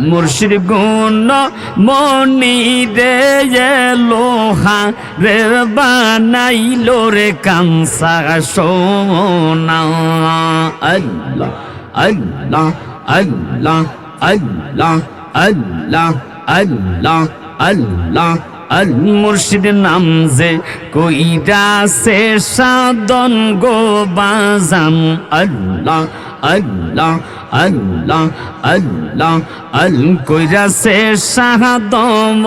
মুর্শিদ গুণ মনি রে লোহা রে বানাইলো রে কাঁসা সোনা আল্লাহ আল্লাহ আল্লাহ আল্লাহ আল্লাহ আল্লাহ আল্লাহ আল মুর্শিদ নাম যে কইরা সে সাধন গো বাজান আল্লাহ আল্লাহ আল্লাহ আল্লাহ আল কইরা সে সাধন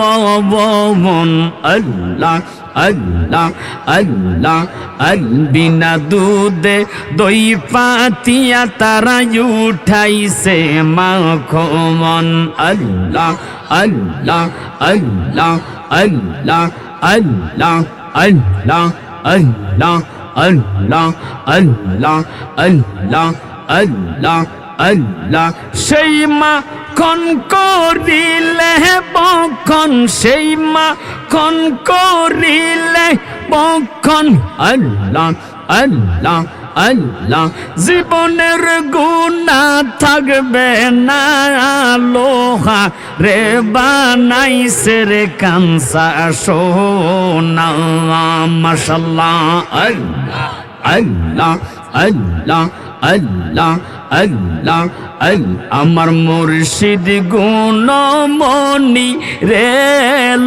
মন আল্লাহ আল্লাহ আল্লাহ আল বিনা দুধে দই পাতিয়া তারা উঠাইছে মাখন আল্লাহ আল্লাহ আল্লাহ আল্লাহ আল্লাহ আল্লাহ আল্লাহ আল্লাহ আল্লাহ আল্লাহ আল্লাহ আল্লাহ সেই মা খন করিলে বখন সেই মা খন করিলে বখন আল্লাহ আল্লাহ আল্লাহ জীবনের গুনাহ থাকবে না লোহা রে বানাইছে রে কাঁসা সোনা মাশাআল্লাহ আল্লাহ আল্লাহ আল্লাহ আল্লাহ আল্লাহ আমার মুর্শিদ গুণ মনি রে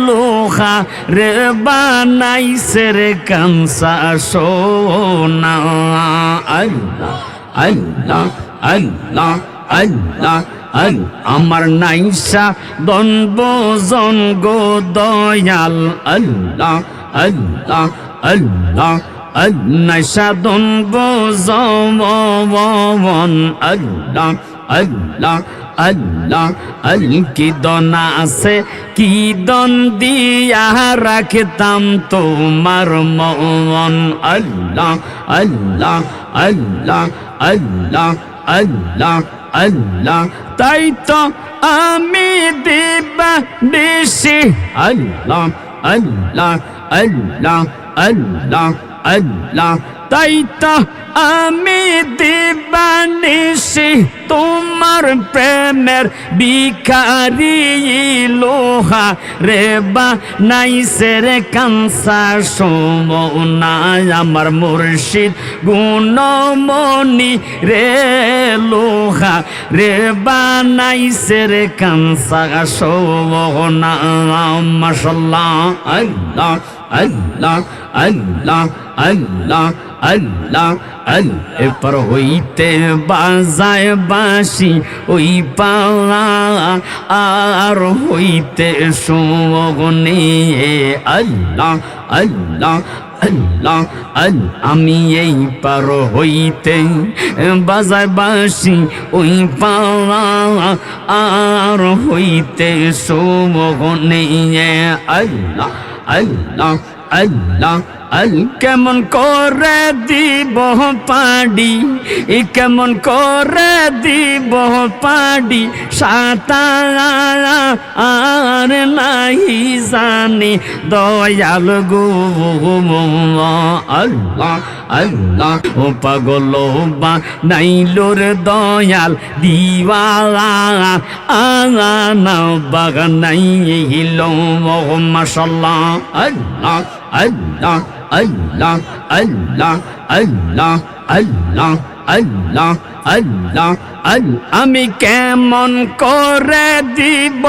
লোহা রে বানাইছে রে কাঁসা সোনা আল্লাহ আল্লাহ আল্লাহ আল্লাহ আমার নাইসা দনব জন গো দয়াল আল্লাহ আল্লাহ আল্লাহ নাইসা দনব জমন আল্লাহ আল্লাহ আল্লাহ কি দন আছে কি দন দিয়া রাখতাম তোমার মন আল্লাহ আল্লাহ আল্লাহ আল্লাহ আল্লাহ আল্লাহ তাই তো আমি দিবা বেশি আল্লাহ আল্লাহ আল্লাহ আল্লাহ আল্লাহ তাই তো আমি দিবানিসি তোমার প্রেমের ভিখারি লোহা রে বানাইছে রে কাঁসা সোনা আমার মুর্শিদ গুণমণি রে লোহা রে বানাইছে রে কাঁসা সোনা মাশাআল্লাহ আল্লাহ আল্লাহ আল্লাহ আল্লাহ আল্লাহ এরপর হইতে বাজায় বাঁশি ওই পাওয়া আর হইতে শোনে আল্লাহ আল্লাহ আল্লাহ আমি এই পার হইতে বাজায় বাঁশি ওই পাওয়া আর হইতে শোনে আল্লাহ আল্লাহ আল্লাহ কেমন করে দিব পাডি কেমন করে দিব পাডি সাঁতার আর নাহি জানি দয়াল গো আল্লাহ আল্লাহ ও পাগল বা নাইলোর দয়াল দিওয়ালা আনা বাগানাইল মাশাআল্লাহ আল্লাহ আল্লাহ আল্লাহ আল্লাহ আল্লাহ আল্লাহ আল্লাহ আল্লাহ আমি কেমন করে দিব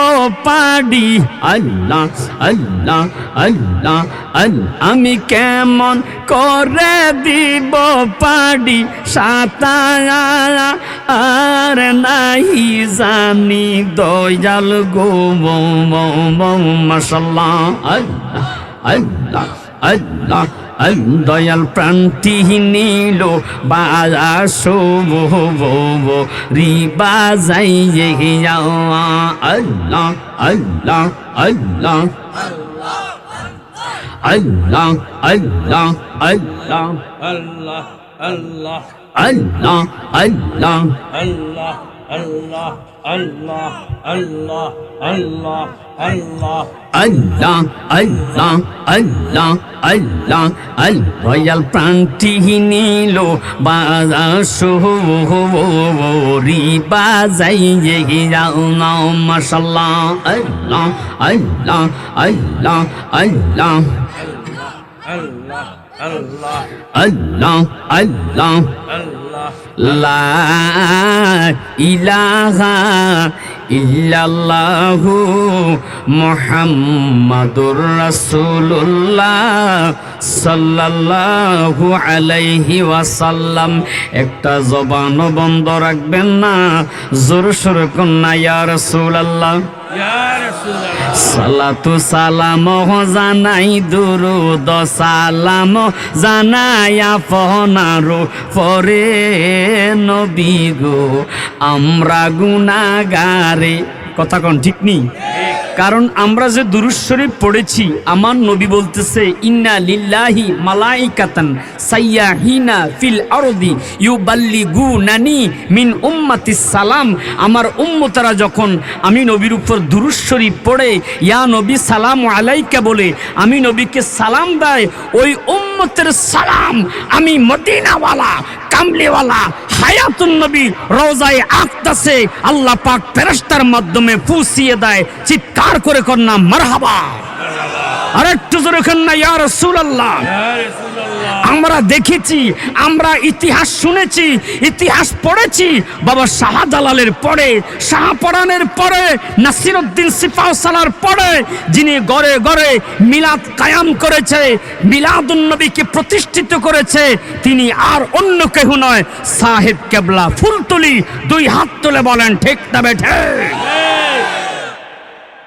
পাডি আল্লাহ আল্লাহ আল্লাহ আমি কেমন করে দিব পাডি সাঁতার আর নাহি জানি দয়াল গো মাশাআল্লাহ আল্লাহ আল্লাহ আল্লাহ দয়াল প্রান্তি নিল বাসো রিবা যাই আল্লাহ আল্লাহ আল্লাহ আল্লাহ আল্লাহ আল্লাহ আল্লাহ আল্লাহ আল্লাহ আল্লাহ আল্লাহ আল্লাহ আল্লাহ আল্লাহ আল্লাহ আল্লাহ আল্লাহ আল্লাহ আল্লাহ আল্লাহ দয়াল প্রাণটি নিল বাজাসুরি বাজাইয়ে যাও না মাশাআল্লাহ আল্লাহ আল্লাহ আল্লাহ আল্লাহ আল্লাহ আল্লাহ আল্লাহ আল্লাহ আল্লাহ লা ইলাহা ইল্লাল্লাহু মুহাম্মাদুর রাসূলুল্লাহ সাল্লাল্লাহু আলাইহি ওয়াসাল্লাম। একটা জবান বন্ধ রাখবেন না, জোর সোর কন্যা ইয়া রাসূলুল্লাহ। ইয়া রাসূলুল্লাহ সালাতু সালাম জানাই দুরুদ সালাম জানাই আপনার পরে নবী গো আমরা গুনাহগারে। কথা কোন ঠিক নেই? কারণ আমরা যে দুরূদ শরীফ পড়েছি, আমার নবী বলতেছে ইন্না লিল্লাহি মালাইকাতান সাইয়াহিনা ফিল আরদি ইউবাল্লিগুনানি মিন উম্মাতিস সালাম। আমার উম্মতরা যখন আমি নবীর উপর দুরূদ শরীফ পড়ে ইয়া নবী সালাম আলাইকা বলে আমি নবীকে সালাম দেয়, ওই উম্মতের সালাম আমি মদিনাওয়ালা কামলিওয়ালা হায়াতুন নবী রওজায়ে আকদাসে আল্লাহ পাক ফেরেশতার মাধ্যমে পৌঁছিয়ে দেয়। চিৎকার করে কন্যা মারহাবা। আর একটু জোরে কন্যা ইয়া রাসূলুল্লাহ। আমরা দেখেছি, আমরা ইতিহাস শুনেছি, ইতিহাস পড়েছি। বাবা শাহজালালের পরে, শাহপরানের পরে, নাসিরউদ্দিন সিপাহসালার পরে যিনি গড়ে গড়ে মিলাদ কায়াম করেছে, মিলাদুন নবীকে প্রতিষ্ঠিত করেছে, তিনি আর অন্য কেউ নয়, সাহেব কেবলা। ফুলতুলি দুই হাত তুলে বলেন ঠিক না বেঠে?